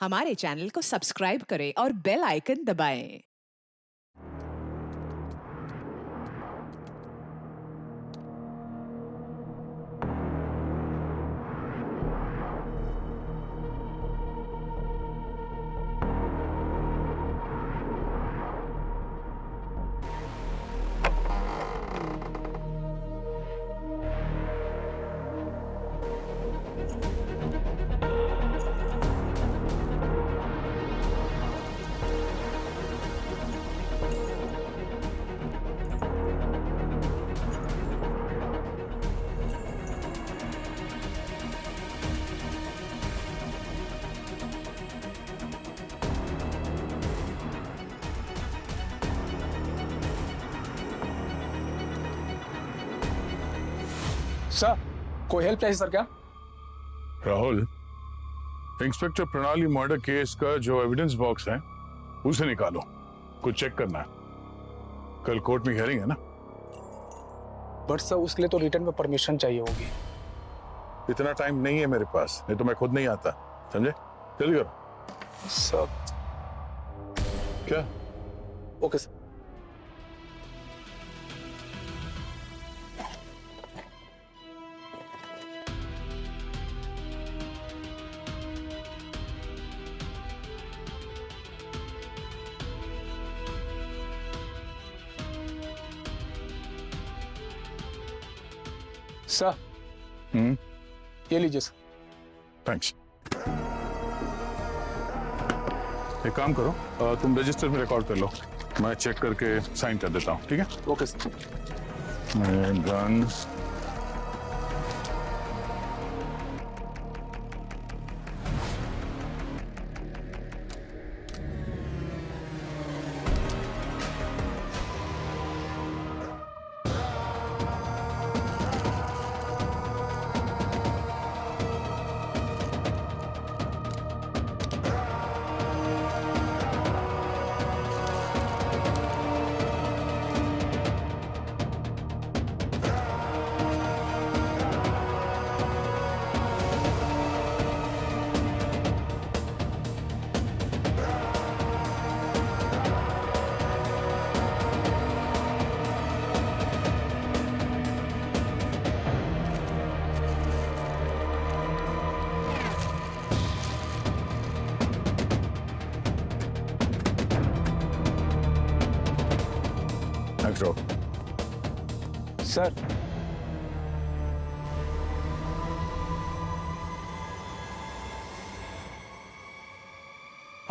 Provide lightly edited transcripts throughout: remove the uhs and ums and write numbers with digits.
हमारे चैनल को सब्सक्राइब करें और बेल आइकन दबाएं। सर, कोई हेल्प चाहिए सर क्या? राहुल, इंस्पेक्टर प्रणाली मर्डर केस का जो एविडेंस बॉक्स है उसे निकालो, कुछ चेक करना है। कल कोर्ट में हियरिंग है ना? बट सर उसके लिए तो रिटर्न में परमिशन चाहिए होगी। इतना टाइम नहीं है मेरे पास, नहीं तो मैं खुद नहीं आता, समझे? जल्दी करो। सर क्या? Okay sir. सर ये लीजिए सर। थैंक्स। एक काम करो, तुम रजिस्टर में रिकॉर्ड कर लो, मैं चेक करके साइन कर देता हूँ, ठीक है? Okay sir. Done. Thanks Rahul. Sir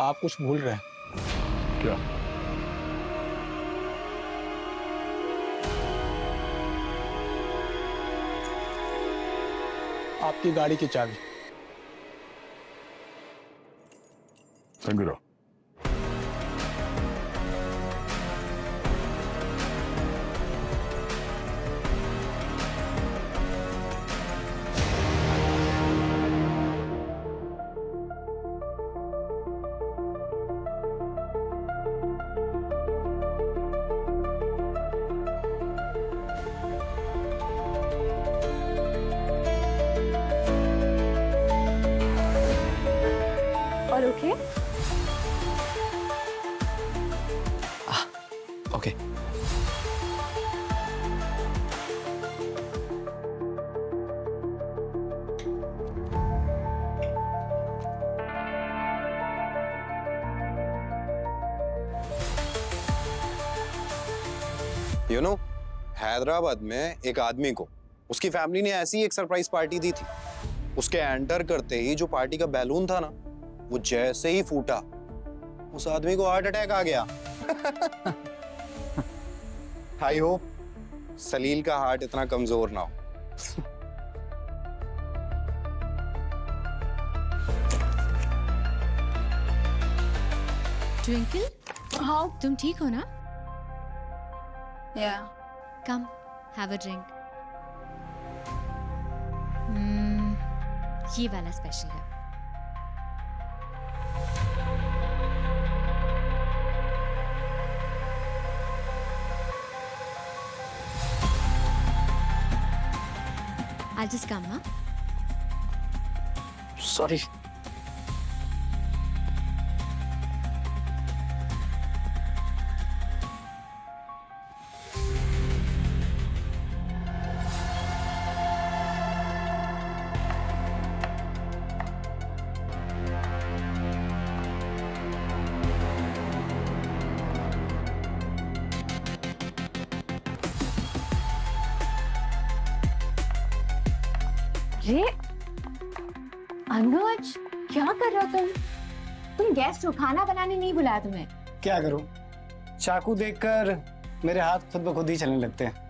आप कुछ भूल रहे हैं। क्या? आपकी गाड़ी की चाबी। Thank you Rahul. और okay? Okay. You know, Hyderabad में एक आदमी को उसकी फैमिली ने ऐसी एक सरप्राइज पार्टी दी थी। उसके एंटर करते ही जो पार्टी का बैलून था ना, वो जैसे ही फूटा, उस आदमी को हार्ट अटैक आ गया। आई होप सलील का हार्ट इतना कमजोर ना हो। ट्विंकल, हाँ। तुम ठीक हो ना? या कम, हैव अ ड्रिंक। ये वाला स्पेशल है। I'll just come, huh? Sorry. अरे अनुज, क्या कर रहे हो तुम गेस्ट हो, खाना बनाने नहीं बुलाया तुम्हें। क्या करूं, चाकू देखकर मेरे हाथ खुद ब खुद ही चलने लगते हैं।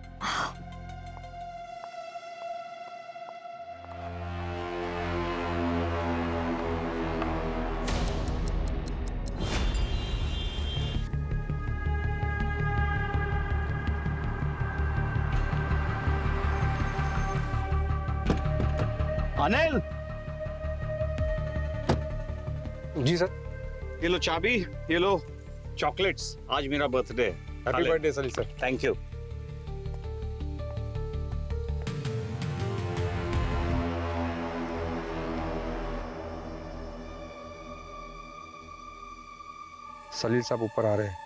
अनिल, जी सर। ये लो चाबी, ये लो चॉकलेट्स। आज मेरा बर्थडे है। Happy birthday Salil sir. Thank you. Salil साहब ऊपर आ रहे हैं।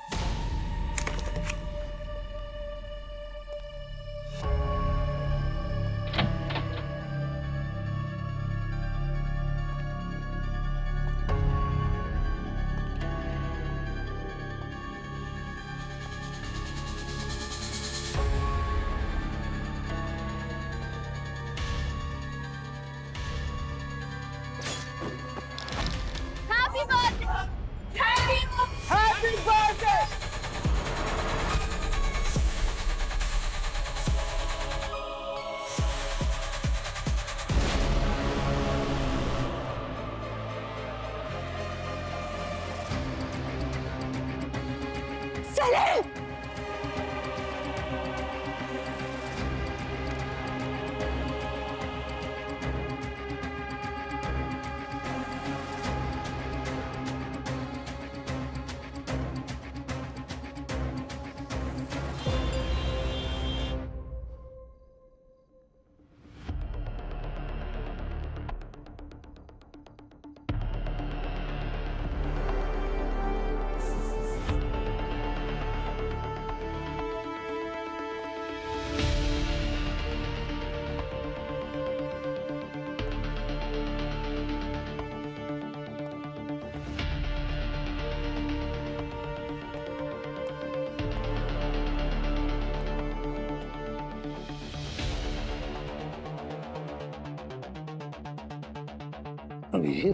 अभी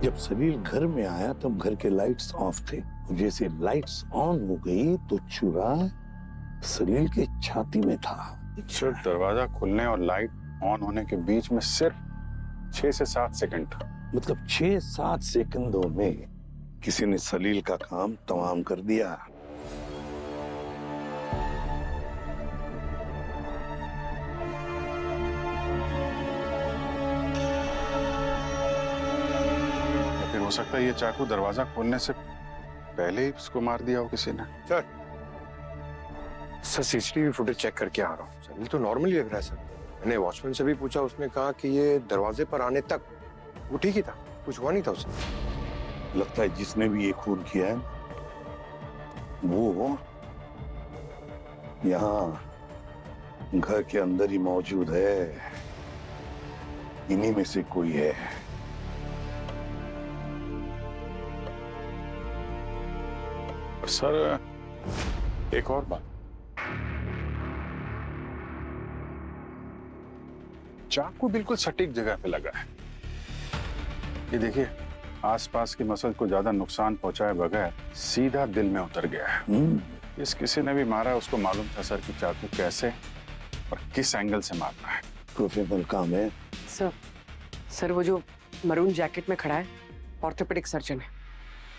जब सलील घर में आया तब घर के लाइट्स ऑफ थे। जैसे लाइट्स ऑन हो गई तो चुरा सलील के छाती में था। सिर्फ दरवाजा खुलने और लाइट ऑन होने के बीच में सिर्फ 6 से 7 सेकंड था। मतलब 6-7 सेकंडों में किसी ने सलील का काम तमाम कर दिया। हो सकता है ये चाकू दरवाजा खोलने से पहले ही उसको मार दिया हो किसी ने। सर सीसीटीवी फुटेज चेक करके आ रहा हूँ सर। ये तो नॉर्मली लग रहा है सर। मैंने वॉचमैन से भी पूछा, उसने कहा कि ये दरवाजे पर आने तक वो ठीक ही था, कुछ हुआ नहीं था उसे। लगता है जिसने भी ये खून किया है वो यहाँ घर के अंदर ही मौजूद है। इन्हीं में से कोई है। सर एक और बात, चाकू बिल्कुल सटीक जगह पे लगा है। ये देखिए, आसपास की मसल को ज्यादा नुकसान पहुंचाए बगैर सीधा दिल में उतर गया है। इस किसी ने भी मारा, उसको मालूम था सर कि चाकू कैसे और किस एंगल से मारना है। प्रोफेशनल काम है। सर वो जो मरून जैकेट में खड़ा है ऑर्थोपेडिक सर्जन है,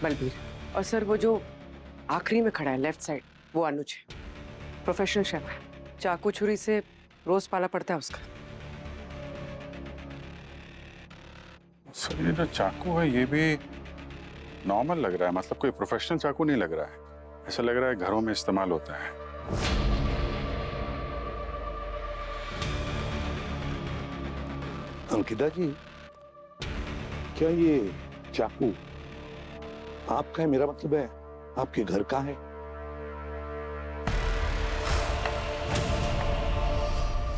बलबीर। और सर वो जो आखिरी में खड़ा है लेफ्ट साइड, वो अनुज है, प्रोफेशनल शेफ है। चाकू छुरी से रोज पाला पड़ता है उसका। सर ये जो चाकू है ये भी नॉर्मल लग रहा है, मतलब कोई प्रोफेशनल चाकू नहीं लग रहा है। ऐसा लग रहा है घरों में इस्तेमाल होता है। अंकिता जी, क्या ये चाकू आपका है? मेरा मतलब है आपके घर का है?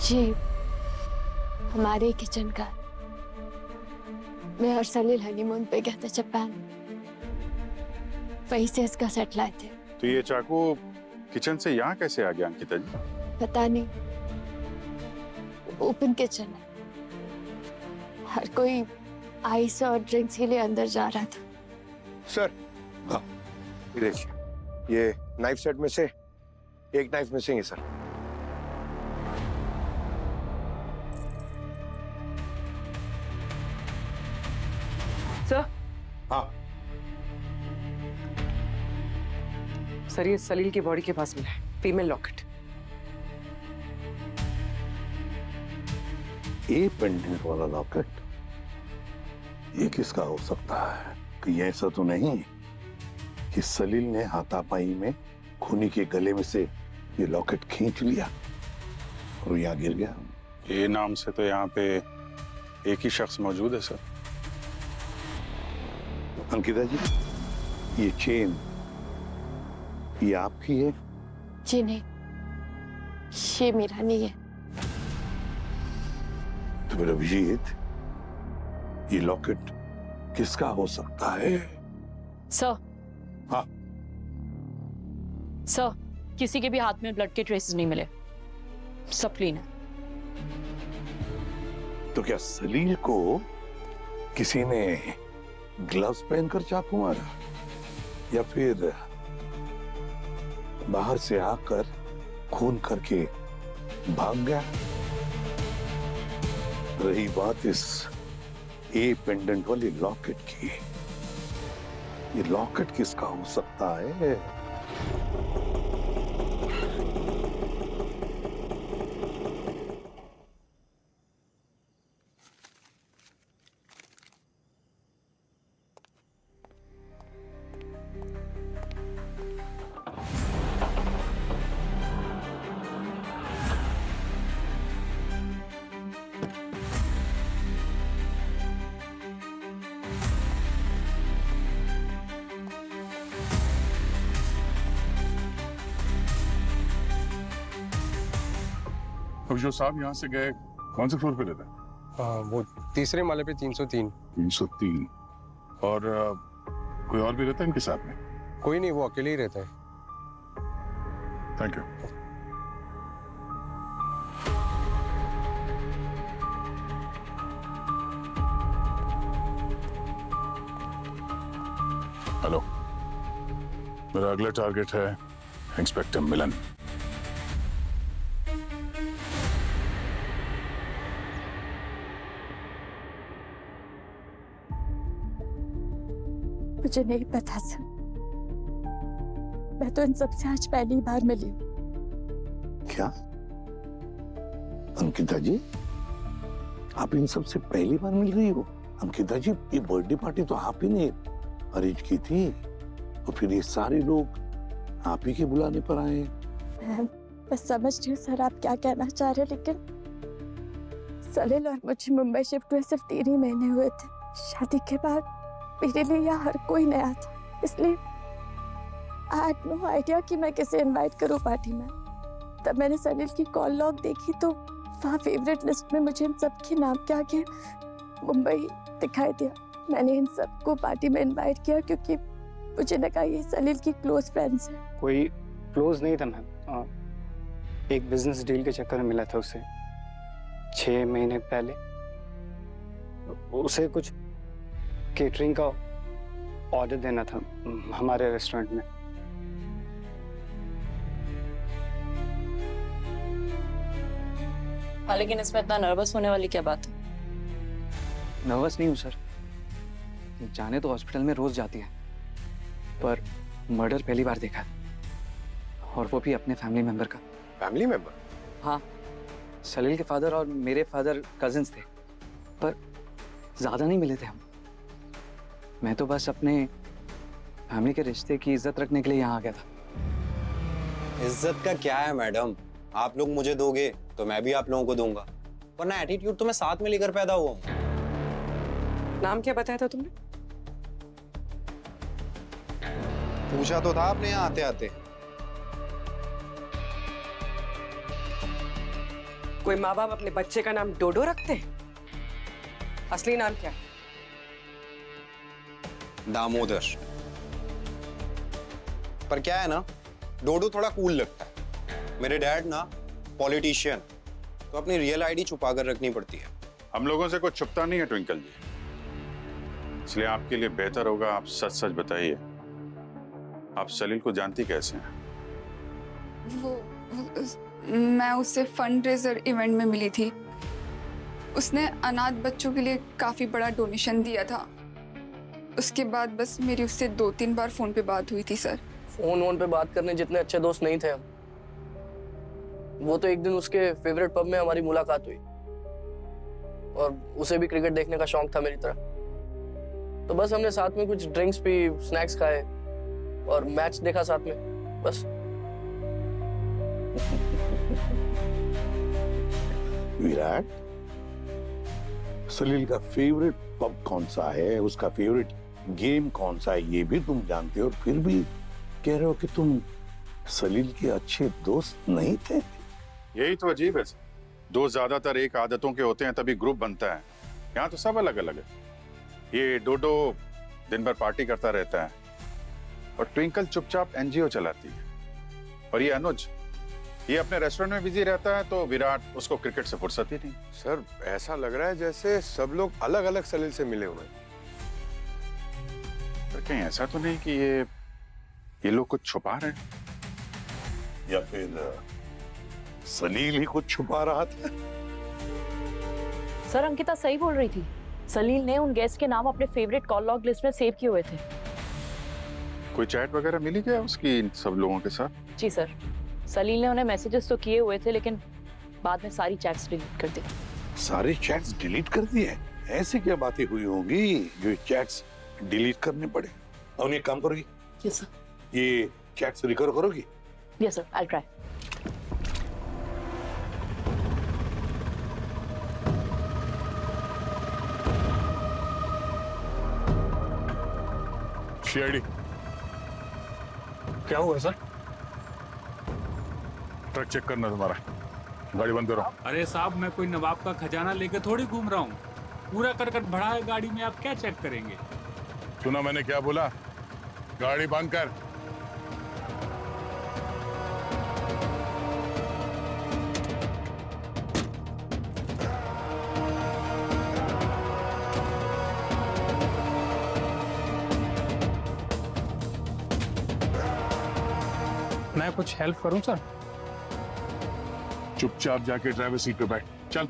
जी हमारे किचन का। मैं और सलील हनीमून पे गए थे जापान, वहीं से इसका सेट लाए थे। तो ये चाकू किचन से यहाँ कैसे आ गया अंकिता जी? पता नहीं, ओपन किचन है, हर कोई आइस और ड्रिंक्स के लिए अंदर जा रहा था। सर, हाँ, ये देखिए, ये नाइफ सेट में से एक नाइफ मिसिंग है सर। सर, हाँ, सर ये सलील की बॉडी के पास मिला है, फीमेल लॉकेट। ये पेंडेंट वाला लॉकेट, ये किसका हो सकता है? कि ऐसा तो नहीं कि सलील ने हाथापाई में खूनी के गले में से ये लॉकेट खींच लिया और यहाँ गिर गया? ये नाम से तो यहाँ पे एक ही शख्स मौजूद है सर। अंकिता जी, ये चेन ये आपकी है? जी नहीं, ये मेरा नहीं है। तो फिर अभिजीत, ये लॉकेट किसका हो सकता है? सर, हाँ, सर, किसी के भी हाथ में ब्लड के ट्रेसेस नहीं मिले, सब क्लीन है। तो क्या सलील को किसी ने ग्लव्स पहनकर चाकू मारा या फिर बाहर से आकर खून करके भाग गया? रही बात इस ए पेंडेंट वाली लॉकेट की, ये लॉकेट किसका हो सकता है? अब जो साहब यहाँ से गए, कौन से फ्लोर पे रहते हैं? वो तीसरे माले पे 303। 303। और कोई और भी रहता है इनके साथ में? कोई नहीं, वो अकेले ही रहता है। Thank you. हेलो, मेरा अगला टारगेट है इंस्पेक्टर मिलन। मुझे नहीं पता सर, मैं तो इन सबसे आज पहली बार मिली हूँ। क्या अंकिता जी, आप इन सबसे पहली बार मिल रही हो? अंकिता जी, ये बर्थडे पार्टी तो आप ही ने अरेंज की थी, और फिर ये सारे लोग आप ही के बुलाने पर आए। मैं समझ रही हूँ सर आप क्या कहना चाह रहे हैं, लेकिन सलील और मुझे मुंबई शिफ्ट हुए सिर्फ 3 ही महीने हुए थे। शादी के बाद मेरे लिए यहाँ हर कोई नया था, इसलिए आई हैड नो आइडिया कि मैं किसे इनवाइट करूँ पार्टी में। तब मैंने सलील की कॉल लॉग देखी तो वहाँ फेवरेट लिस्ट में मुझे इन सब के नाम के आगे मुंबई दिखाई दिया। मैंने इन सबको पार्टी में इनवाइट किया क्योंकि मुझे लगा ये सलील की क्लोज फ्रेंड्स हैं। कोई क्लोज नहीं था मैम, एक बिजनेस डील के चक्कर में मिला था उसे 6 महीने पहले। उसे कुछ केटरिंग का ऑर्डर देना था हमारे रेस्टोरेंट में। हाँ, लेकिन इसमें इतना नर्वस होने वाली क्या बात है? नर्वस नहीं हूँ सर, जाने तो हॉस्पिटल में रोज जाती है, पर मर्डर पहली बार देखा है, और वो भी अपने फैमिली मेंबर का। Family member? हाँ, सलील के फादर और मेरे फादर कजिन्स थे, पर ज्यादा नहीं मिले थे हम। मैं तो बस अपने फैमिली के रिश्ते की इज्जत रखने के लिए यहाँ आ गया था। इज्जत का क्या है मैडम, आप लोग मुझे दोगे तो मैं भी आप लोगों को दूंगा, वरना एटीट्यूड तो मैं साथ में लेकर पैदा हुआ हूँ। नाम क्या बताया था तुमने? पूछा तो था आपने यहाँ आते आते। कोई माँ बाप अपने बच्चे का नाम डोडो रखते हैं? असली नाम क्या है? दामोदर। पर क्या है ना, डोडो थोड़ा कूल लगता है। मेरे डैड ना पॉलिटिशियन, तो अपनी रियल आईडी छुपा कर रखनी पड़ती है। हम लोगों से कुछ छुपता नहीं है ट्विंकल जी, इसलिए आपके लिए बेहतर होगा आप सच सच बताइए, आप सलील को जानती कैसे हैं? मैं उससे फंड रेजर इवेंट में मिली थी। उसने अनाथ बच्चों के लिए काफी बड़ा डोनेशन दिया था। उसके बाद बस मेरी उससे 2-3 बार फोन पे बात हुई थी सर। फोन पे बात करने जितने अच्छे दोस्त नहीं थे हम। वो तो एक दिन उसके फेवरेट पब में हमारी मुलाकात हुई और उसे भी क्रिकेट देखने का शौक था मेरी तरह। तो बस हमने साथ में कुछ ड्रिंक्स पी, स्नैक्स खाए और मैच देखा साथ में, बस। विराट, सलील का फेवरेट पब कौन सा है, उसका फेवरेट गेम कौन सा है, ये भी तुम जानते हो, और फिर भी कह रहे हो कि तुम सलील के अच्छे दोस्त नहीं थे। यही तो अजीब है, दोस्त ज्यादातर एक आदतों के होते हैं तभी ग्रुप बनता है। यहाँ तो सब अलग अलग है। ये डोडो दिन भर पार्टी करता रहता है और ट्विंकल चुपचाप एनजीओ चलाती है, और ये अनुज ये अपने रेस्टोरेंट में बिजी रहता है, तो विराट उसको क्रिकेट से फुर्सत ही नहीं। सर ऐसा लग रहा है जैसे सब लोग अलग अलग सलील से मिले हुए हैं। तो कहीं ऐसा तो नहीं कि ये लोग कुछ छुपा रहे हैं, या फिर सलील ही कुछ छुपा रहा था। सर अंकिता सही बोल रही थी, सलील ने उन गेस्ट के नाम अपने फेवरेट कॉल लॉग लिस्ट में सेव किए हुए थे। कोई चैट वगैरह मिली क्या उसकी इन सब लोगों के साथ? जी सर, सलील ने उन्हें मैसेजेस तो किए हुए थे, लेकिन बाद में सारी चैट्स डिलीट कर दी। सारे चैट्स डिलीट कर दिए? ऐसी क्या बातें हुई होंगी जो चैट्स डिलीट करने पड़े? और ये काम करोगी? Yes sir. ये चैट्स रिकवर करोगी? Yes sir, I try. CID, क्या हुआ सर? ट्रक चेक करना तुम्हारा, गाड़ी बंद करो। अरे साहब, मैं कोई नवाब का खजाना लेके थोड़ी घूम रहा हूँ। पूरा करकट भरा है गाड़ी में, आप क्या चेक करेंगे? सुना मैंने क्या बोला? गाड़ी बंद कर। मैं कुछ हेल्प करूं सर? चुपचाप जाके ड्राइवर सीट पे बैठ, चल।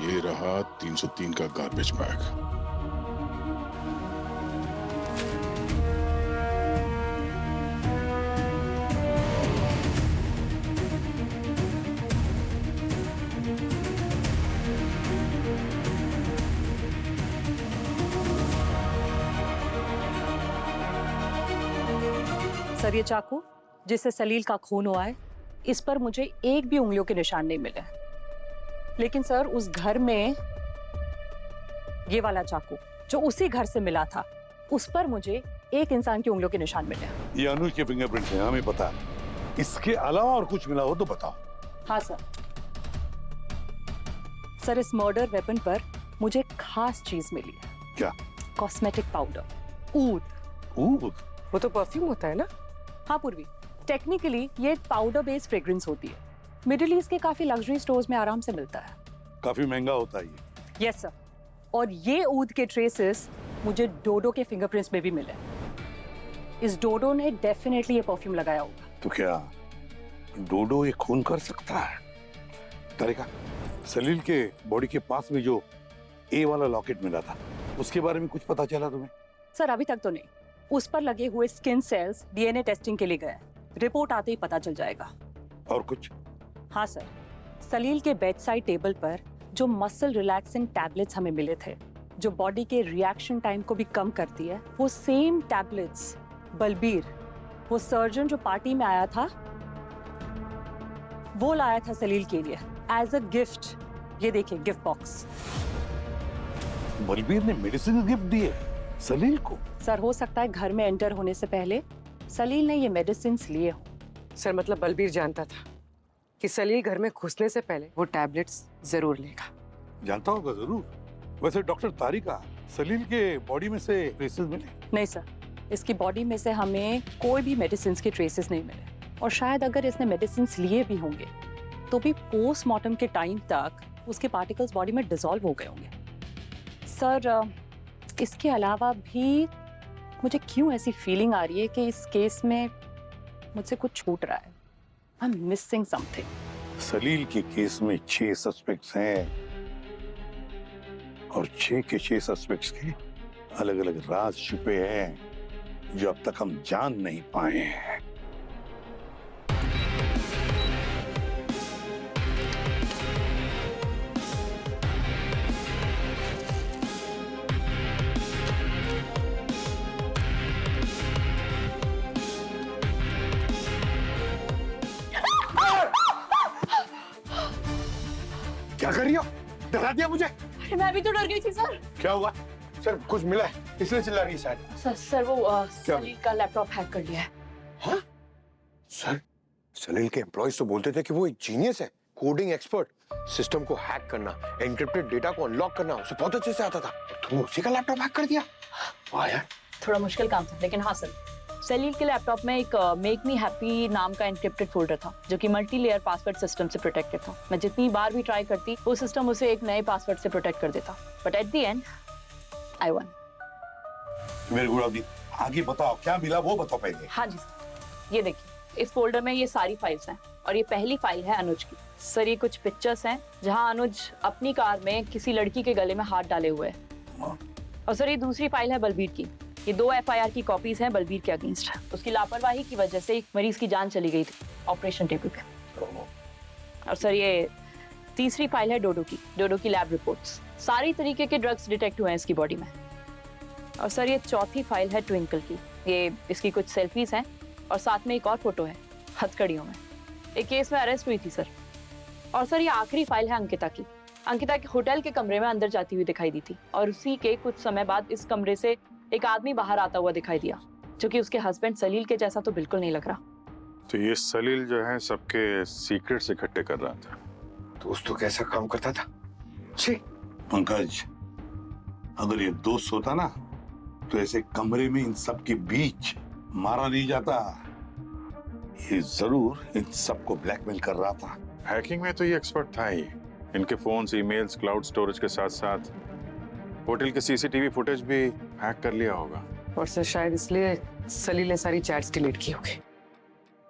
ये रहा 303 का गार्बेज बैग। सर ये चाकू जिससे सलील का खून हुआ है, इस पर मुझे एक भी उंगलियों के निशान नहीं मिले। लेकिन सर उस घर में ये वाला चाकू जो उसी घर से मिला था, उस पर मुझे एक इंसान की उंगलियों के निशान मिले। ये अनुज के फिंगरप्रिंट है, हमें पता है। इसके अलावा और कुछ मिला हो तो बताओ। हाँ सर। सर इस मर्डर वेपन पर मुझे एक खास चीज मिली है। क्या? कॉस्मेटिक पाउडर, ऊद। ऊद? वो तो परफ्यूम होता है ना? हाँ पूर्वी, टेक्निकली ये पाउडर बेस्ड फ्रेग्रेंस होती है। मिडिल ईस्ट के काफी लग्जरी स्टोर्स में आराम से मिलता है। काफी महंगा होता है ये। Yes sir. और ये ऊद के ट्रेसेस मुझे डोडो के फिंगरप्रिंट्स में भी मिले। इस डोडो ने डेफिनेटली ये परफ्यूम लगाया होगा। तो क्या डोडो ये खून कर सकता है? तरीका, सलील के बॉडी के पास में जो ए वाला लॉकेट मिला था, उसके बारे में कुछ पता चला तुम्हें? सर अभी तक तो नहीं। उस पर लगे हुए स्किन सेल्स डीएनए टेस्टिंग के लिए गए। रिपोर्ट आते ही पता चल जाएगा। और कुछ? हाँ सर, सलील के बेड साइड टेबल पर जो मसल रिलैक्सिंग टैबलेट्स हमें मिले थे, जो बॉडी के रिएक्शन टाइम को भी कम करती है, वो सेम टैबलेट्स बलबीर, वो सर्जन जो पार्टी में आया था, वो लाया था सलील के लिए एज अ गिफ्ट। ये देखिए गिफ्ट बॉक्स। बलबीर ने मेडिसिन गिफ्ट दिए सलील को? सर हो सकता है घर में एंटर होने से पहले सलील ने ये मेडिसिन लिए हो। सर मतलब बलबीर जानता था कि सलील घर में घुसने से पहले वो टैबलेट्स जरूर लेगा। जानता होगा जरूर। वैसे डॉक्टर तारिका, सलील के बॉडी में से ट्रेसेस मिले? नहीं सर, इसकी बॉडी में से हमें कोई भी मेडिसिन के ट्रेसेस नहीं मिले, और शायद अगर इसने मेडिसिन लिए भी होंगे तो भी पोस्टमार्टम के टाइम तक उसके पार्टिकल्स बॉडी में डिसॉल्व हो गए होंगे। सर, इसके अलावा भी मुझे क्यों ऐसी फीलिंग आ रही है कि इस केस में मुझसे कुछ छूट रहा है। I am missing something. Salil के केस में 6 सस्पेक्ट्स हैं और 6 के 6 सस्पेक्ट्स के अलग अलग राज छुपे हैं जो अब तक हम जान नहीं पाए हैं। क्या कर रही हो? डरा दिया मुझे। अरे मैं भी तो डर गई थी सर। क्या हुआ? सर कुछ मिला है, इसलिए चिल्ला रही है शायद। सर वो सलील का लैपटॉप हैक कर लिया है। हाँ? सर, सलील के एम्प्लॉइज तो बोलते थे कि वो एक जीनियस है, कोडिंग एक्सपर्ट, सिस्टम को हैक करना, एन्क्रिप्टेड डेटा को अनलॉक करना उसे बहुत अच्छे से आता था। तुमने उसी का लैपटॉप हैक कर दिया? वाह यार। थोड़ा मुश्किल काम था, लेकिन हाँ सर, सलील के लैपटॉप में एक मेक मी हैप्पी नाम का एन्क्रिप्टेड फोल्डर था जो कि मल्टी लेयर पासवर्ड सिस्टम से प्रोटेक्टेड था। मैं जितनी बार भी ट्राई करती वो सिस्टम उसे एक नए पासवर्ड से प्रोटेक्ट कर देता, but at the and I one. मेरे गुलाबी, आगे बताओ क्या मिला, वो बताओ पहले। हाँ जी सर, ये देखिए, इस फोल्डर में ये सारी फाइल्स हैं और ये पहली फाइल है अनुज की। सर ये कुछ पिक्चर्स हैं जहाँ अनुज अपनी कार में किसी लड़की के गले में हाथ डाले हुए है। और सर ये दूसरी फाइल है बलबीर की। ये 2 FIR की कॉपीज हैं बलबीर के अगेंस्ट। उसकी लापरवाही की वजह से एक मरीज की जान चली गई थी ऑपरेशन टेबल पे। और सर ये तीसरी फाइल है डोडो की लैब रिपोर्ट्स। सारी तरीके के ड्रग्स डिटेक्ट हुए हैं इसकी बॉडी में। और सर ये चौथी फाइल है ट्विंकल की। ये इसकी कुछ सेल्फीज हैं और साथ में एक और फोटो है हथकड़ियों में। एक केस में अरेस्ट हुई थी सर। और सर ये आखिरी फाइल है अंकिता की। अंकिता के होटल के कमरे में अंदर जाती हुई दिखाई दी थी और उसी के कुछ समय बाद इस कमरे से एक आदमी बाहर आता हुआ दिखाई दिया जो कि उसके हस्बैंड सलील के जैसा तो बिल्कुल नहीं लग रहा। तो ये सलील जो है सबके सीक्रेट्स इकट्ठे कर रहा था। दोस्त तो कैसा काम करता था। छी। पंकज, अगर ये दोस्त होता ना तो ऐसे कमरे में इन सब के बीच मारा नहीं जाता। ये जरूर इन सबको ब्लैकमेल कर रहा था। हैकिंग में तो ये एक्सपर्ट था ही। इनके फोन्स, ईमेल्स, क्लाउड स्टोरेज के साथ साथ होटल के CCTV फुटेज भी हैक कर लिया होगा। और सर शायद इसलिए सलील ने सारी चैट्स डिलीट की होगी,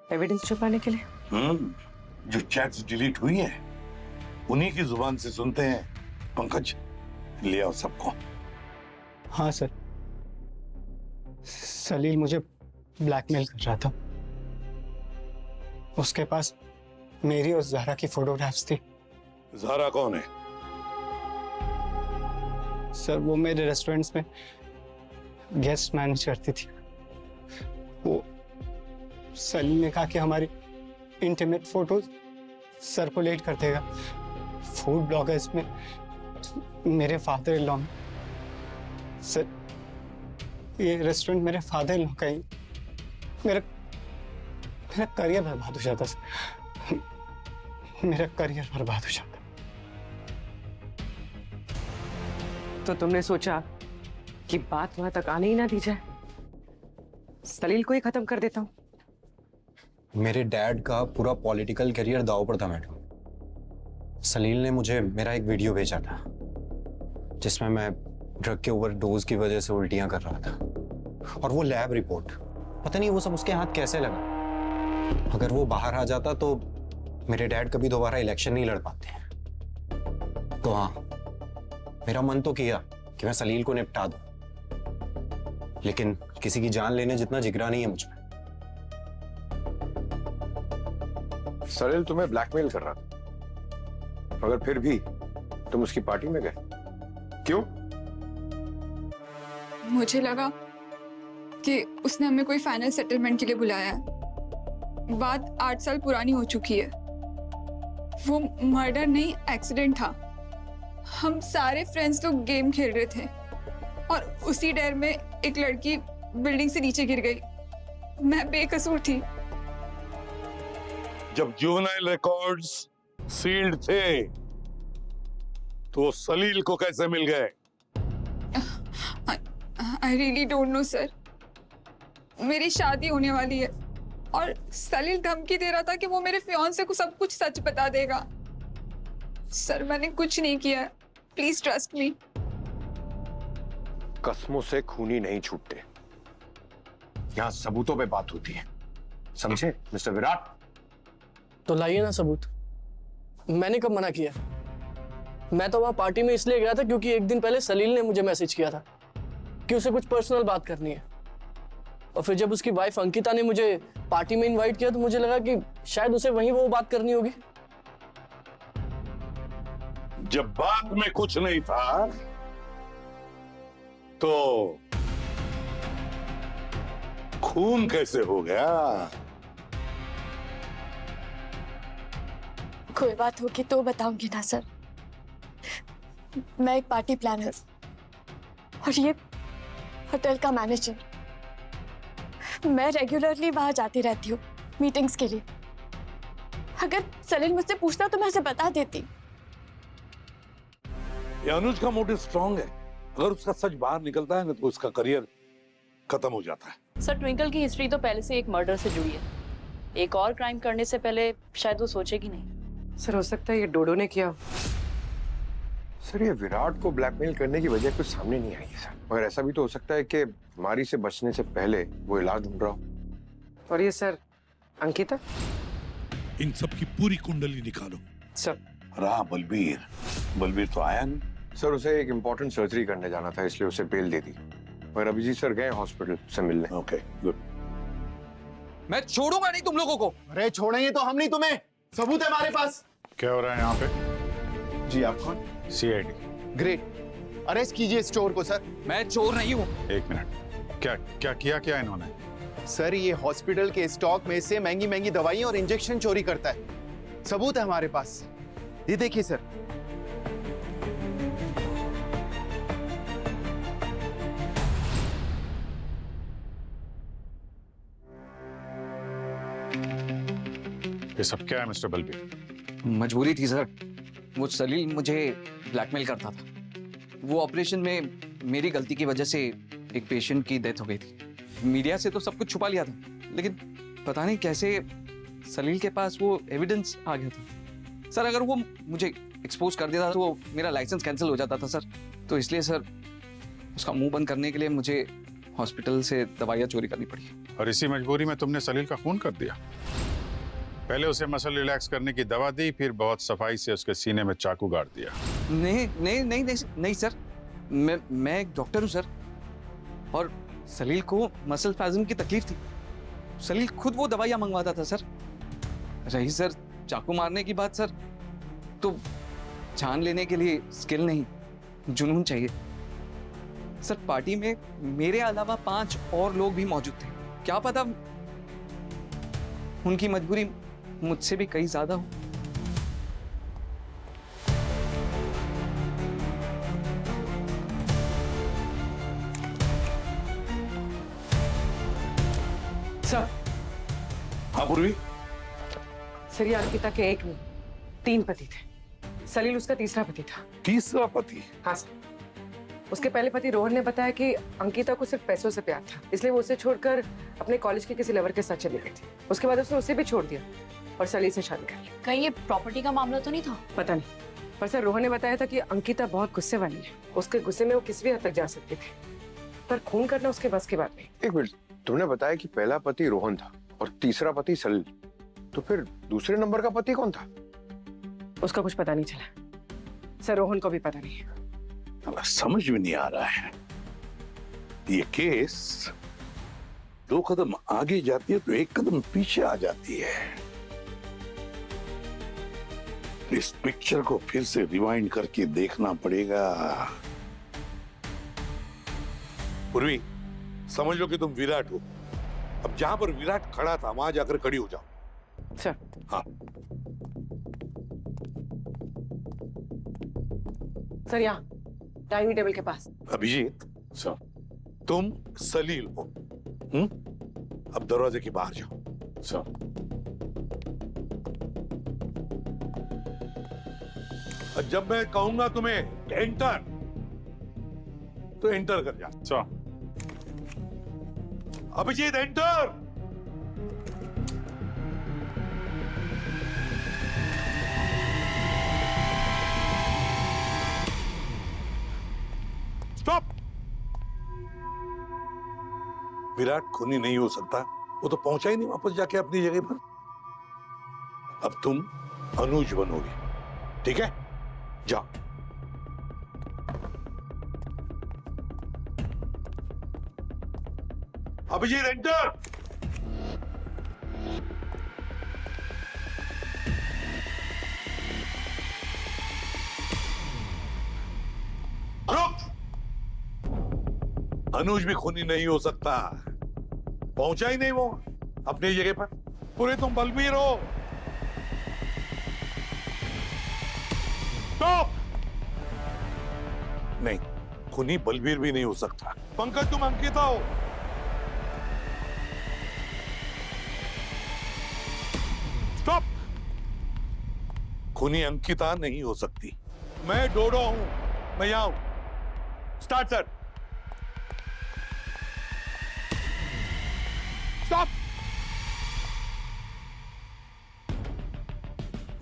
एविडेंस छुपाने के लिए। जो चैट्स डिलीट हुई हैं उन्हीं की जुबान से सुनते हैं। पंकज, ले आओ सबको। हाँ सर, सलील मुझे ब्लैकमेल कर रहा था। उसके पास मेरी और ज़हरा की फोटोग्राफ्स थी। ज़हरा कौन है? सर वो मेरे रेस्टोरेंट्स में गेस्ट मैनेज करती थी। वो सलील ने कहा कि हमारी इंटीमेट फोटोज सर्कुलेट कर देगा फूड ब्लॉगर्स में मेरे फादर इन लॉ में। सर ये रेस्टोरेंट मेरे फादर इन लॉ का ही। मेरा करियर बर्बाद हो जाता सर। मेरा करियर बर्बाद हो जाता। तो तुमने सोचा कि बात वहां तक आने ही ना दी जाए, सलील को ही खत्म कर देता हूं। मेरे डैड का पूरा पॉलिटिकल करियर दांव पर था मैडम। सलील ने मुझे मेरा एक वीडियो भेजा था जिसमें मैं ड्रग के ओवरडोज की वजह से उल्टियां कर रहा था, और वो लैब रिपोर्ट, पता नहीं वो सब उसके हाथ कैसे लगा। अगर वो बाहर आ जाता तो मेरे डैड कभी दोबारा इलेक्शन नहीं लड़ पाते। तो हाँ, मेरा मन तो किया कि मैं सलील को निपटा दूं, लेकिन किसी की जान लेने जितना जिगरा नहीं है मुझमें। सलील तुम्हें ब्लैकमेल कर रहा था, मगर फिर भी तुम उसकी पार्टी में गए, क्यों? मुझे लगा कि उसने हमें कोई फाइनल सेटलमेंट के लिए बुलाया है। बात 8 साल पुरानी हो चुकी है। वो मर्डर नहीं, एक्सीडेंट था। हम सारे फ्रेंड्स लोग गेम खेल रहे थे और उसी डर में एक लड़की बिल्डिंग से नीचे गिर गई। मैं बेकसूर थी। जब जुवेनाइल रिकॉर्ड्स सील्ड थे तो सलील को कैसे मिल गए? I really don't know sir. मेरी शादी होने वाली है और सलील धमकी दे रहा था कि वो मेरे फियांसे को सब कुछ सच बता देगा। सर मैंने कुछ नहीं किया, प्लीज ट्रस्ट मी। कस्मों से खूनी नहीं छूटते, यहाँ सबूतों पे बात होती है, समझे मिस्टर विराट? तो लाइए ना सबूत। मैंने कब मना किया? मैं तो वहां पार्टी में इसलिए गया था क्योंकि एक दिन पहले सलील ने मुझे मैसेज किया था कि उसे कुछ पर्सनल बात करनी है। और फिर जब उसकी वाइफ अंकिता ने मुझे पार्टी में इनवाइट किया तो मुझे लगा कि शायद उसे वहीं वो बात करनी होगी। जब बात में कुछ नहीं था तो खून कैसे हो गया? कोई बात होगी तो बताऊंगी ना सर। मैं एक पार्टी प्लानर और ये होटल का मैनेजर। मैं रेगुलरली वहां जाती रहती हूँ मीटिंग्स के लिए। अगर सलील मुझसे पूछता तो मैं उसे बता देती। ये अनुज का मोटिव स्ट्रांग है। अगर उसका सच बाहर निकलता है ना तो उसका करियर खत्म हो जाता है। सर ट्विंकल की हिस्ट्री तो पहले से एक मर्डर से जुड़ी है। एक और क्राइम करने से पहले शायद वो सोचेगी नहीं। सर हो सकता है ये डोडो ने किया। सर ये विराट को ब्लैकमेल करने की वजह कुछ सामने नहीं आई है सर, मगर ऐसा भी तो हो सकता है कि बीमारी से बचने से पहले वो इलाज ढूंढ रहा हो। और ये सर अंकिता? इन सब की पूरी कुंडली निकालो। सर रहा बलबीर, बलबीर तो आया नहीं। सर उसे एक इम्पोर्टेंट सर्जरी करने जाना था इसलिए उसे बेल दे दी, मगर अभिजीत सर गए हॉस्पिटल से मिलने। Okay good. मैं छोड़ूंगा नहीं तुम लोगों को। अरे छोड़ेंगे तो हम नहीं तुम्हें, सबूत है हमारे पास। क्या हो रहा है यहाँ पे? जी आप कौन? सीआईडी। ग्रेट, अरेस्ट कीजिए इस चोर को सर। मैं चोर नहीं हूँ। एक मिनट, क्या क्या किया क्या इन्होंने? सर ये हॉस्पिटल के स्टॉक में से महंगी महंगी दवाइयां और इंजेक्शन चोरी करता है। सबूत है हमारे पास, ये देखिए सर। ये सब क्या है मिस्टर बलबीर? मजबूरी थी सर। वो सलील मुझे ब्लैकमेल करता था। वो ऑपरेशन में मेरी गलती की वजह से एक पेशेंट की डेथ हो गई थी। मीडिया से तो सब कुछ छुपा लिया था, लेकिन पता नहीं कैसे सलील के पास वो एविडेंस आ गया था। सर अगर वो मुझे एक्सपोज कर देता तो मेरा लाइसेंस कैंसिल हो जाता था सर। तो इसलिए सर उसका मुंह बंद करने के लिए मुझे हॉस्पिटल से दवाइयाँ चोरी करनी पड़ी। और इसी मजबूरी में तुमने सलील का खून कर दिया? पहले उसे मसल रिलैक्स करने की दवा दी, फिर बहुत सफाई से उसके सीने में चाकू गाड़ दिया। नहीं नहीं नहीं नहीं, नहीं सर, मैं एक डॉक्टर हूँ सर। और सलील को मसल स्पैज़म की तकलीफ थी। सलील खुद वो दवाइयाँ मंगवाता था सर। रही सर चाकू मारने की बात सर, तो जान लेने के लिए स्किल नहीं जुनून चाहिए सर। पार्टी में मेरे अलावा 5 और लोग भी मौजूद थे। क्या पता उनकी मजबूरी मुझसे भी कहीं ज्यादा हो। सर। हाँ पूर्वी। सर ये अंकिता के एक नहीं 3 पति थे। सलील उसका तीसरा पति था। तीसरा पति? हाँ सर। उसके पहले पति रोहन ने बताया कि अंकिता को सिर्फ पैसों से प्यार था, इसलिए वो उसे छोड़कर अपने कॉलेज के किसी लवर के साथ चली गई थी। उसके बाद उसने उसे भी छोड़ दिया और सलील से शादी कर ली। कहीं ये प्रॉपर्टी का मामला तो नहीं था? पता नहीं, पर सर रोहन ने बताया था कि अंकिता बहुत गुस्से वाली है। उसके गुस्से में वो किसी भी हद तक जा सकती थी, पर खून करना उसके बस की बात नहीं। एक मिनट, तुमने बताया कि पहला पति रोहन था और तीसरा पति सलील, तो फिर दूसरे नंबर का पति कौन था? उसका कुछ पता नहीं चला सर, रोहन को भी पता नहीं है। समझ में नहीं आ रहा है। ये केस 2 कदम आगे जाती है तो 1 कदम पीछे आ जाती है। इस पिक्चर को फिर से रिवाइंड करके देखना पड़ेगा। पूर्वी, समझ लो कि तुम विराट हो। अब जहां पर विराट खड़ा था वहां जाकर खड़ी हो जाओ। सर। हाँ सर, यहाँ डाइनिंग टेबल के पास। अभिजीत सर, तुम सलील हो। अब दरवाजे के बाहर जाओ। सर। जब मैं कहूंगा तुम्हें एंटर, तो एंटर कर जा। Sir. Abhijeet enter. Stop. Virat खूनी नहीं हो सकता, वो तो पहुंचा ही नहीं वापस जाके अपनी जगह पर। अब तुम अनुज बनोगे, ठीक है? जाओ। अभिजीत एंटर। रुक। अनुज भी खूनी नहीं हो सकता, पहुंचा ही नहीं वो अपनी जगह पर। पूरे तुम बलबीर हो। स्टॉप। नहीं, खूनी बलबीर भी नहीं हो सकता। पंकज तुम अंकिता हो। स्टॉप। खूनी अंकिता नहीं हो सकती। मैं डोडो हूं, मैं यहां हूं। Start sir. स्टॉप।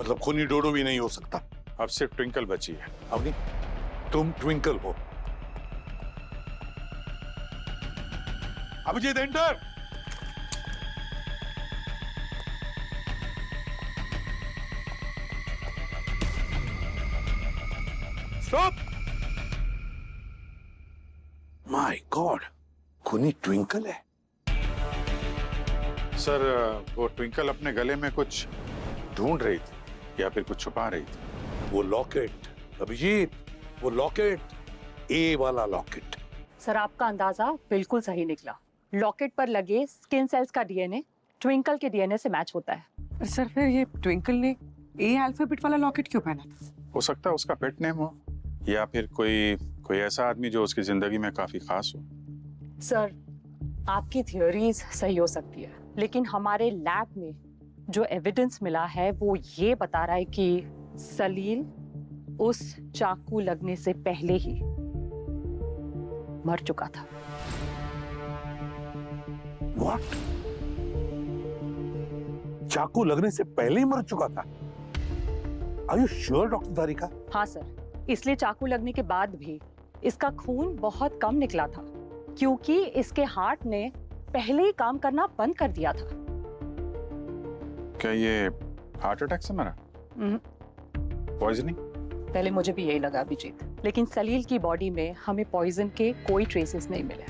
मतलब खूनी डोडो भी नहीं हो सकता। अब सिर्फ ट्विंकल बची है। अब नहीं, तुम ट्विंकल हो। Abhijeet enter. Stop. My god, खूनी ट्विंकल है। सर वो ट्विंकल अपने गले में कुछ ढूंढ रही थी या फिर कुछ छुपा रही थी। वो लॉकेट अभिजीत, वो लॉकेट, ए वाला लॉकेट। सर आपका अंदाजा बिल्कुल सही निकला। लॉकेट पर लगे स्किन सेल्स का डीएनए ट्विंकल के डीएनए से मैच होता है। सर फिर ये ट्विंकल ने ए अल्फाबेट वाला लॉकेट क्यों पहना था? हो सकता है उसका पेट नेम हो या फिर कोई ऐसा आदमी जो उसकी जिंदगी में काफी खास हो। सर आपकी थियोरीज सही हो सकती है, लेकिन हमारे लैब में जो एविडेंस मिला है वो ये बता रहा है कि सलील उस चाकू लगने से पहले ही मर चुका था। What? चाकू लगने से पहले ही मर चुका था? Are you sure, डॉक्टर तारिका? हाँ सर, इसलिए चाकू लगने के बाद भी इसका खून बहुत कम निकला था, क्योंकि इसके हार्ट ने पहले ही काम करना बंद कर दिया था। क्या ये हार्ट अटैक से मरा? पॉइजनिंग? पहले मुझे भी यही लगा अभिजीत, लेकिन सलील की बॉडी में हमें पॉइजन के कोई ट्रेसेस नहीं मिले।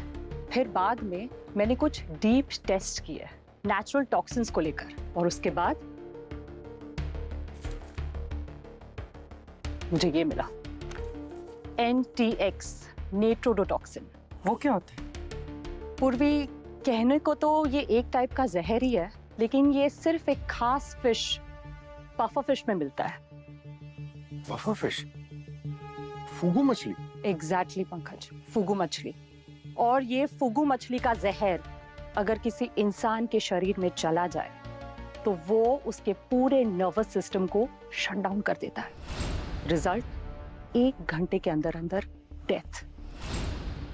फिर बाद में मैंने कुछ डीप टेस्ट किए नेचुरल टॉक्सिन्स को लेकर, और उसके बाद मुझे ये मिला NTX नेट्रोडोटॉक्सिन। वो क्या होता है? पूर्वी कहने को तो ये एक टाइप का जहर ही है, लेकिन ये सिर्फ एक खास फिश पफर फिश में मिलता है। Puffer fish? फुगू मछली? एग्जैक्टली पंकज, फुगू मछली। और ये फुगू मछली का जहर अगर किसी इंसान के शरीर में चला जाए तो वो उसके पूरे नर्वस सिस्टम को शट डाउन कर देता है। रिजल्ट 1 घंटे के अंदर अंदर डेथ।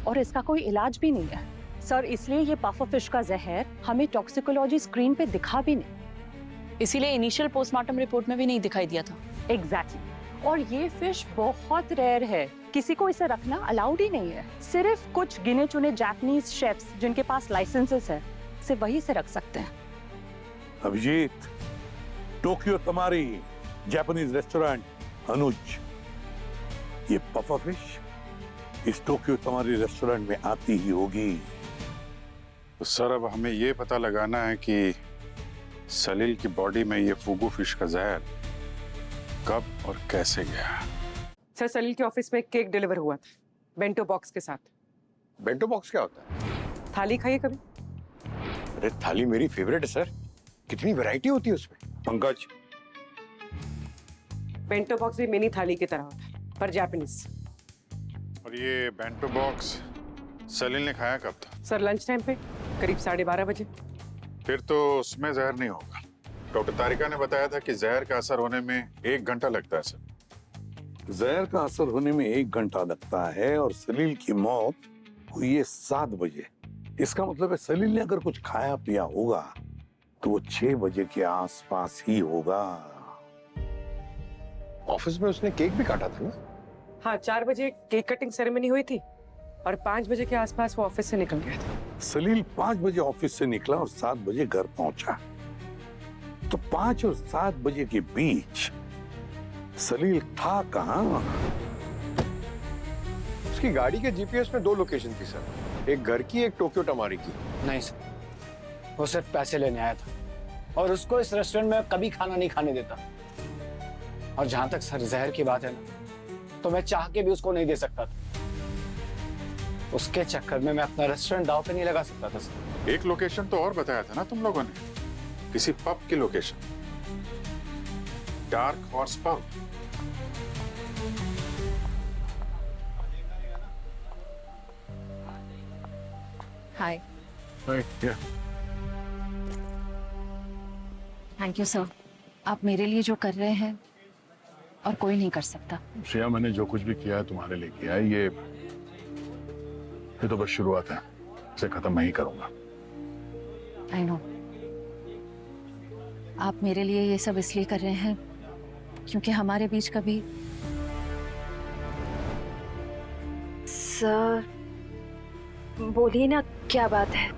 और इसका कोई इलाज भी नहीं है सर, इसलिए ये पफर फिश का जहर हमें टॉक्सिकोलॉजी स्क्रीन पे दिखा भी नहीं। इसीलिए इनिशियल पोस्टमार्टम रिपोर्ट में भी नहीं दिखाई दिया था। एग्जैक्टली। और ये फिश बहुत रेयर है, किसी को इसे रखना अलाउड ही नहीं है। सिर्फ कुछ गिने चुने जापानीज शेफ्स जिनके पास लाइसेंसेस है, सिर्फ वही से रख सकते हैं। अभिजीत, टोक्यो तमारी जापानीज रेस्टोरेंट अनुज, ये पफर फिश इस टोक्यो तमारी रेस्टोरेंट में आती ही होगी। तो सर अब हमें ये पता लगाना है कि सलील की बॉडी में ये फुगू फिश का जहर कब और कैसे गया। सर सलील के ऑफिस में केक डिलीवर हुआ था बेंटो बॉक्स के साथ। बेंटो बॉक्स क्या होता है? थाली खाइए कभी। अरे थाली मेरी फेवरेट है सर, कितनी वैरायटी होती है उसमें। पंकज, बेंटो बॉक्स भी मिनी थाली की तरह होता है पर जापानीज। और ये बेंटो बॉक्स सलील ने खाया कब था? सर लंच टाइम पे करीब 12:30 बजे। फिर तो उसमें जहर नहीं होगा। डॉक्टर तारिका ने बताया था कि जहर का असर होने में 1 घंटा लगता है सर। जहर का असर होने में 1 घंटा लगता है और सलील की मौत हुई है 7 बजे। इसका मतलब है सलील ने अगर कुछ खाया पिया होगा तो वो 6 बजे के आसपास ही होगा। ऑफिस में उसने केक भी काटा था ना? हाँ, 4 बजे केक कटिंग सेरेमनी हुई थी और 5 बजे के आसपास वो ऑफिस से निकल गया था। सलील 5 बजे ऑफिस से निकला और 7 बजे घर पहुंचा। तो 5 और 7 बजे के बीच सलील था कहाँ? उसकी गाड़ी के जीपीएस में 2 लोकेशन थी सर, एक घर की, एक टोक्यो टमारी की। नहीं सर, वो सिर्फ पैसे लेने आया था और उसको इस रेस्टोरेंट में कभी खाना नहीं खाने देता। और जहां तक सर जहर की बात है ना, तो मैं चाह के भी उसको नहीं दे सकता था। उसके चक्कर में मैं अपना रेस्टोरेंट दांव पे नहीं लगा सकता था सर। एक लोकेशन तो और बताया था ना तुम लोगों ने, किसी पब की location, dark horse pub. Hi. Thank you sir, आप मेरे लिए जो कर रहे हैं और कोई नहीं कर सकता। श्रेया, मैंने जो कुछ भी किया है तुम्हारे लिए किया है। ये तो बस शुरुआत है, इसे खत्म मैं ही करूंगा। आई नो, आप मेरे लिए ये सब इसलिए कर रहे हैं क्योंकि हमारे बीच कभी। सर बोलिए ना, क्या बात है?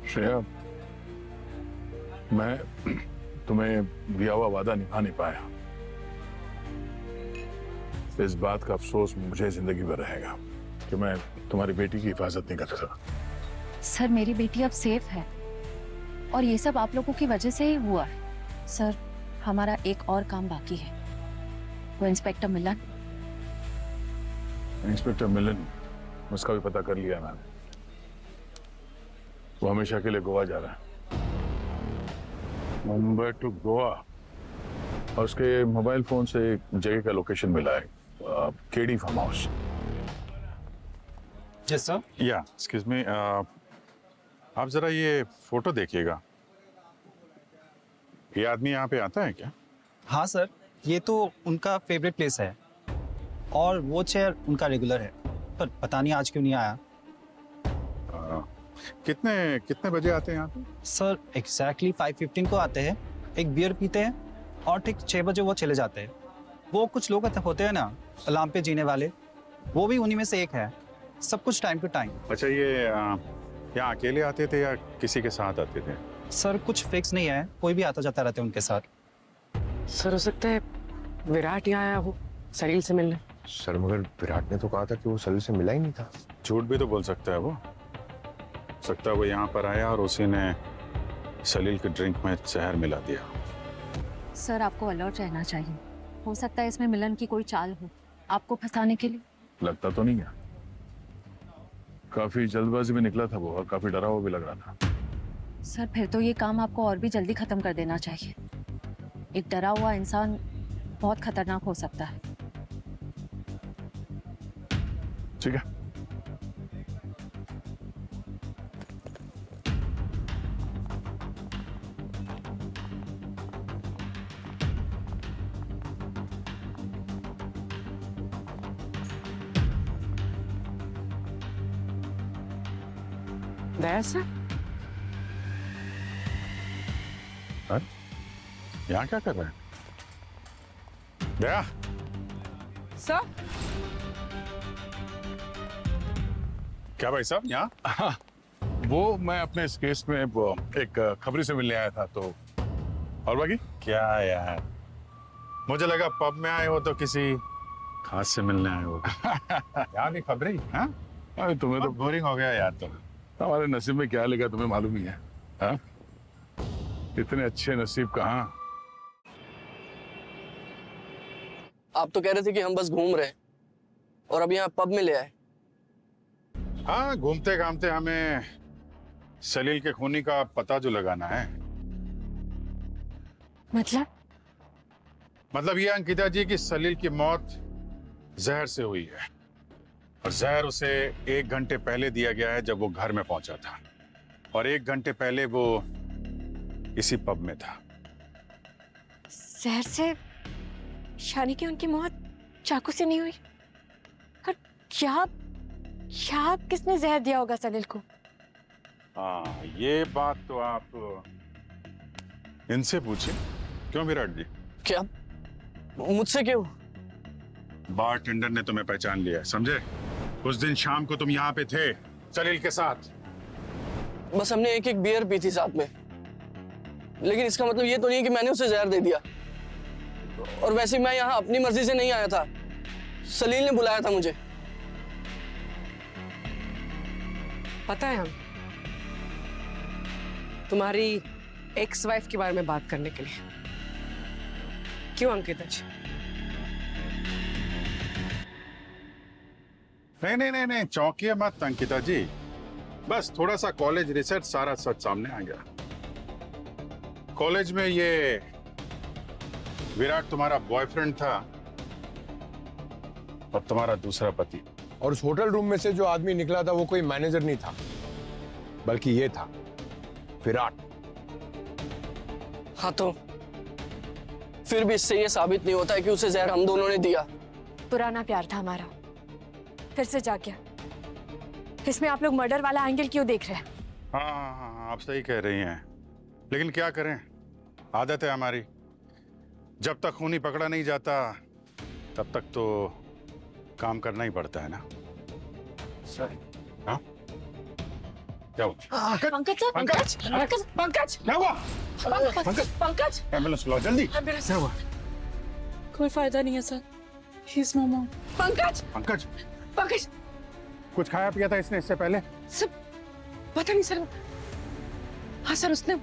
श्रेया, मैं तुम्हें दिया हुआ वादा निभा नहीं पाया। इस बात का अफसोस मुझे जिंदगी भर रहेगा कि मैं तुम्हारी बेटी की हिफाजत नहीं कर सका। सर, मेरी बेटी अब सेफ है और ये सब आप लोगों की वजह से ही हुआ है। सर, हमारा एक और काम बाकी है, वो इंस्पेक्टर मिलन। इंस्पेक्टर मिलन, उसका भी पता कर लिया मैंने। वो हमेशा के लिए गोवा जा रहा है, मुंबई टू गोवा। और उसके मोबाइल फोन से एक जगह का लोकेशन मिला है, KD farm house. Yes sir. या एक्सक्यूज मी, आप जरा ये फोटो देखिएगा। ये आदमी यहाँ पे आता है क्या? हाँ सर, ये तो उनका फेवरेट प्लेस है और वो चेयर उनका रेगुलर है, पर पता नहीं आज क्यों नहीं आया। कितने कितने बजे आते हैं यहाँ पे? सर एग्जैक्टली 5:15 को आते हैं, एक बियर पीते हैं और ठीक 6 बजे वो चले जाते हैं। वो कुछ लोग होते हैं ना अलार्म पे जीने वाले, वो भी उन्हीं में से एक है। सब कुछ टाइम टू टाइम। अच्छा, ये यहाँ अकेले आते थे या किसी के साथ आते थे? सर कुछ फिक्स नहीं है, कोई भी आता जाता रहता है उनके साथ। सर हो सकता है विराट यहाँ आया हो सलील से मिलने। सर मगर विराट ने तो कहा था कि वो सलील से मिला ही नहीं था। झूठ भी तो बोल सकता है वो। सकता है वो यहाँ पर आया और उसी ने सलील के ड्रिंक में जहर मिला दिया। सर, आपको अलर्ट रहना चाहिए, हो सकता है इसमें मिलन की कोई चाल हो आपको फंसाने के लिए। लगता तो नहीं है, काफी जल्दबाजी में निकला था वो और काफी डरा हुआ भी लग रहा था। सर, फिर तो ये काम आपको और भी जल्दी खत्म कर देना चाहिए। एक डरा हुआ इंसान बहुत खतरनाक हो सकता है। ठीक है। दया सर, यहाँ क्या कर रहे हैं? दया, सर। क्या भाई साहब यहाँ? वो मैं अपने इस केस में वो एक खबरी से मिलने आया था, तो और बाकी क्या यार, मुझे लगा पब में आए हो तो किसी खास से मिलने आए हो। यहाँ भी खबरी? हाँ, तुम्हें तो बोरिंग हो गया यार। तुम हमारे नसीब में क्या लिखा तुम्हें मालूम ही है। हाँ, इतने अच्छे नसीब कहाँ। आप तो कह रहे थे कि हम बस घूम रहे हैं और अब यहाँ पब में ले आए। हाँ, घूमते घामते हमें सलील के खूनी का पता जो लगाना है। मतलब ये अंकिता जी की सलील की मौत जहर से हुई है और जहर उसे 1 घंटे पहले दिया गया है जब वो घर में पहुंचा था, और 1 घंटे पहले वो इसी पब में था। जहर से यानी कि उनकी मौत चाकू से नहीं हुई? और क्या किसने जहर दिया होगा सलील को? हाँ, ये बात तो आप इनसे पूछिए। क्यों विराट जी? क्या? मुझसे क्यों? बारटेंडर ने तुम्हें पहचान लिया है, समझे? उस दिन शाम को तुम यहाँ पे थे सलील के साथ। बस हमने एक एक बियर पी थी साथ में, लेकिन इसका मतलब ये तो नहीं कि मैंने उसे जहर दे दिया। और वैसे मैं यहाँ अपनी मर्जी से नहीं आया था, सलील ने बुलाया था मुझे। पता है, हम तुम्हारी एक्स वाइफ के बारे में बात करने के लिए। क्यों अंकिता जी? नहीं, चौंकिए मत अंकिता जी। बस थोड़ा सा कॉलेज रिसर्च, सारा सच सामने आ गया। कॉलेज में ये विराट तुम्हारा बॉयफ्रेंड था और तुम्हारा दूसरा पति। और उस होटल रूम में से जो आदमी निकला था वो कोई मैनेजर नहीं था, बल्कि ये था विराट। हाँ, तो फिर भी इससे ये साबित नहीं होता है कि उसे जहर हम दोनों ने दिया। पुराना प्यार था हमारा, फिर से जाग गया। इसमें आप लोग मर्डर वाला एंगल क्यों देख रहे हैं? हाँ, आप सही कह रही हैं, लेकिन क्या करें, आदत है हमारी। जब तक खूनी पकड़ा नहीं जाता तब तक तो काम करना ही पड़ता है ना। सर, हाँ क्या हुआ? पंकज क्या हुआ? पंकज एम्बुलेंस बुलाओ जल्दी। क्या हुआ? कोई फायदा नहीं है सर, ही इज नो मोर। पंकज पंकज कुछ खाया पिया था इसने इससे पहले? सब पता नहीं सर। हाँ सर, उसने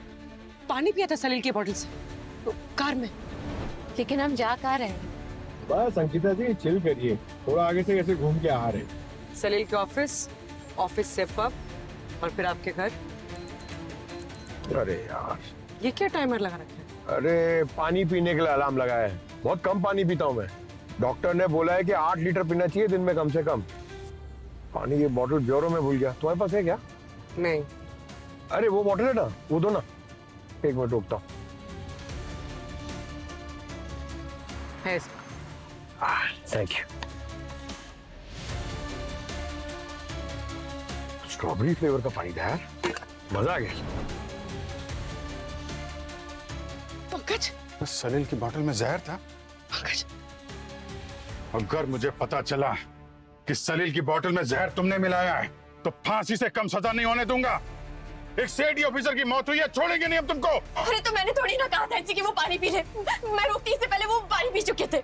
पानी पिया था सलील की बोतल से कार में। लेकिन हम जा कहाँ रहे हैं? बस अंकिता जी चिल करिए, थोड़ा आगे से कैसे घूम के आ रहे। सलील के ऑफिस, ऑफिस से पब, और फिर आपके घर। अरे यार, ये क्या टाइमर लगा रखा है? अरे पानी पीने के लिए अलार्म लगाया है। बहुत कम पानी पीता हूँ मैं। डॉक्टर ने बोला है कि 8 लीटर पीना चाहिए दिन में कम से कम। पानी की बोतल ब्यूरो में भूल गया। तुम्हारे पास है क्या? नहीं। अरे वो बोतल है ना, वो दो ना। 1 मिनट रुकता हूँ। Thank you. स्ट्रॉबेरी फ्लेवर का पानी था यार, मजा आ गया। पंकज, सलील की बोतल में जहर था। पंकज, अगर मुझे पता चला कि सलील की बोतल में जहर तुमने मिलाया है तो फांसी से कम सजा नहीं होने दूंगा। एक सीआईडी ऑफिसर की मौत हुई है, छोड़ेंगे नहीं हम तुमको। अरे तो मैंने थोड़ी ना कहा था कि वो पानी पी ले। मैं रोकती इससे पहले वो पानी पी चुके थे।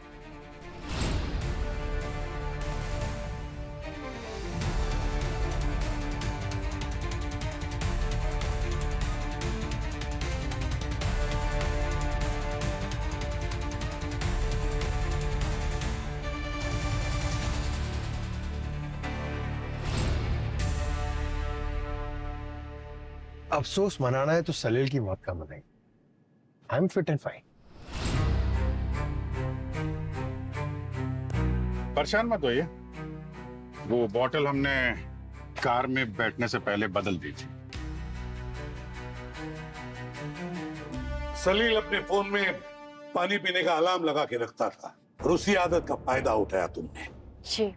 अफसोस मनाना है तो सलील की मौत का मनाएंगे। I am fit and fine. परेशान मत होइए, वो बोतल हमने कार में बैठने से पहले बदल दी थी। सलील अपने फोन में पानी पीने का अलार्म लगा के रखता था और उसी आदत का फायदा उठाया तुमने। जी,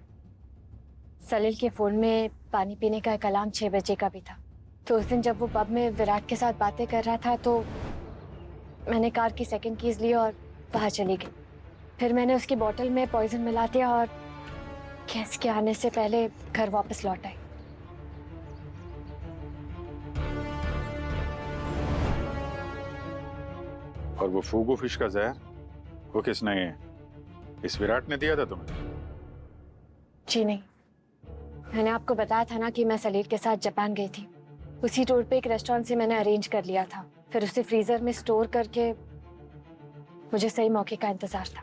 सलील के फोन में पानी पीने का एक अलार्म 6 बजे का भी था। तो उस दिन जब वो पब में विराट के साथ बातें कर रहा था तो मैंने कार की सेकंड कीज ली और बाहर चली गई। फिर मैंने उसकी बोतल में पॉइजन मिला दिया और गैस के आने से पहले घर वापस लौट आई। और वो फूगो फिश का जहर, वो किसने, इस विराट ने दिया था तुम्हें? जी नहीं, मैंने आपको बताया था ना कि मैं सलील के साथ जापान गई थी। उसी टूर पे एक रेस्टोरेंट से मैंने अरेंज कर लिया था, फिर उसे फ्रीजर में स्टोर करके मुझे सही मौके का इंतजार था।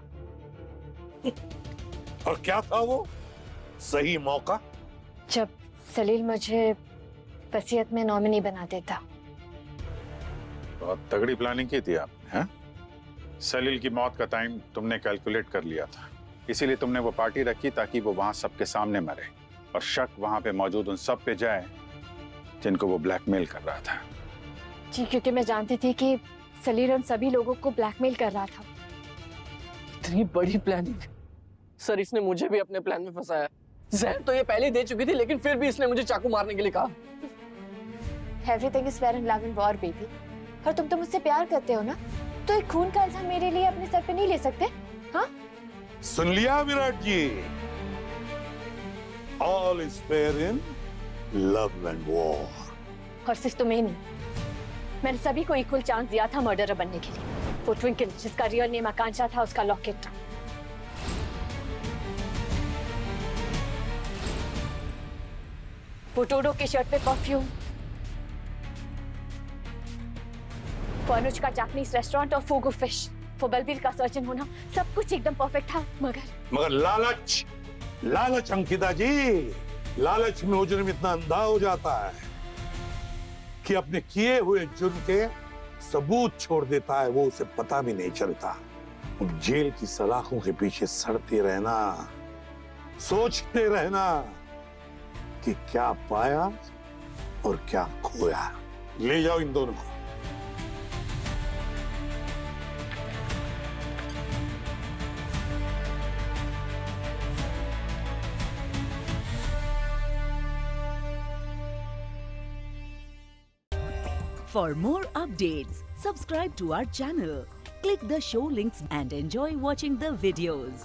और क्या था वो सही मौका? जब सलील मुझे वसीयत में नॉमिनी बना देता। बहुत तगड़ी प्लानिंग की थी आपने, हैं? सलील की मौत का टाइम तुमने कैलकुलेट कर लिया था, इसीलिए तुमने वो पार्टी रखी ताकि वो वहां सबके सामने मरे और शक वहां पे मौजूद उन सब पे जाए जिनको वो ब्लैकमेल कर रहा था। जी, क्योंकि मैं जानती थी कि सलील उन सभी लोगों को ब्लैकमेल कर रहा था। इतनी बड़ी प्लानिंग। सर, इसने मुझे भी अपने प्लान में फंसाया। जहर तो ये पहले ही दे चुकी थी, लेकिन फिर भी इसने मुझे चाकू मारने के लिए कहा। Everything is fair in love and war baby. और तुम तो मुझसे प्यार करते हो ना, तो एक खून का इल्जाम मेरे लिए अपने सर पे नहीं ले सकते? हाँ, सुन लिया Virat ji, all is fair in love and war. और सिर्फ तुम्हें नहीं, मैंने सभी को इक्वल चांस दिया था मर्डरर बनने के लिए। वो ट्विंकल जिसका रियल नेम आकांक्षा था, उसका लॉकेट, वो टोडो की शर्ट पे परफ्यूम, वो अनुज का जापानीज रेस्टोरेंट और फूगू फिश, वो बलबीर का सर्जन होना, सब कुछ एकदम परफेक्ट था। मगर लालच, लालच अंकिता जी, लालच में मुजरिम इतना अंधा हो जाता है कि अपने किए हुए जुर्म के सबूत छोड़ देता है, वो उसे पता भी नहीं चलता। जेल की सलाखों के पीछे सड़ते रहना, सोचते रहना कि क्या पाया और क्या खोया। ले जाओ इन दोनों को। For more updates, subscribe to our channel, click the show links and enjoy watching the videos.